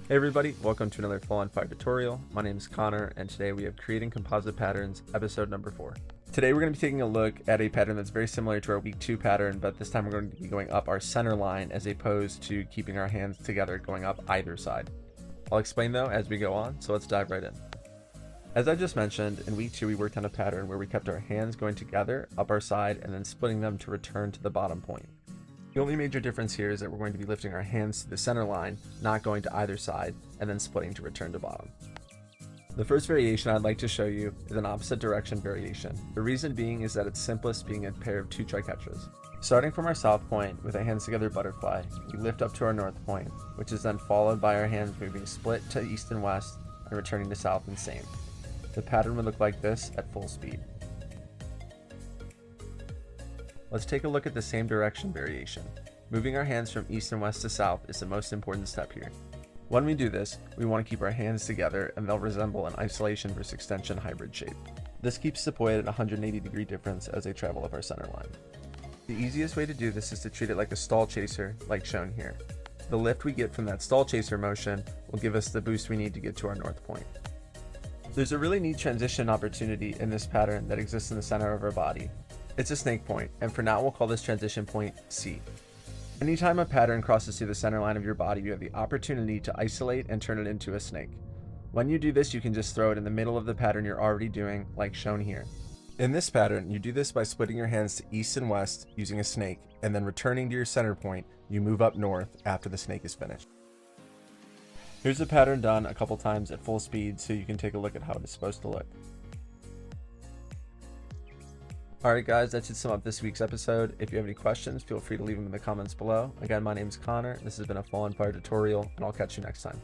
Hey everybody, welcome to another full on fire tutorial. My name is Connor, and today we have Creating Composite Patterns, episode number 4. Today we're going to be taking a look at a pattern that's very similar to our week 2 pattern, but this time we're going to be going up our center line as opposed to keeping our hands together going up either side. I'll explain though as we go on, so let's dive right in. As I just mentioned, in week 2 we worked on a pattern where we kept our hands going together up our side and then splitting them to return to the bottom point. The only major difference here is that we're going to be lifting our hands to the center line, not going to either side, and then splitting to return to bottom. The first variation I'd like to show you is an opposite direction variation. The reason being is that it's simplest being a pair of 2 tricatchas. Starting from our south point with a hands together butterfly, we lift up to our north point, which is then followed by our hands moving split to east and west and returning to south and same. The pattern would look like this at full speed. Let's take a look at the same direction variation. Moving our hands from east and west to south is the most important step here. When we do this, we want to keep our hands together and they'll resemble an isolation versus extension hybrid shape. This keeps the point at a 180-degree difference as they travel up our center line. The easiest way to do this is to treat it like a stall chaser, like shown here. The lift we get from that stall chaser motion will give us the boost we need to get to our north point. There's a really neat transition opportunity in this pattern that exists in the center of our body. It's a snake point, and for now we'll call this transition point C. Anytime a pattern crosses through the center line of your body, you have the opportunity to isolate and turn it into a snake. When you do this, you can just throw it in the middle of the pattern you're already doing, like shown here. In this pattern, you do this by splitting your hands to east and west using a snake, and then returning to your center point, you move up north after the snake is finished. Here's the pattern done a couple times at full speed so you can take a look at how it is supposed to look. Alright guys, that should sum up this week's episode. If you have any questions, feel free to leave them in the comments below. Again, my name is Connor. This has been a full on fire tutorial, and I'll catch you next time.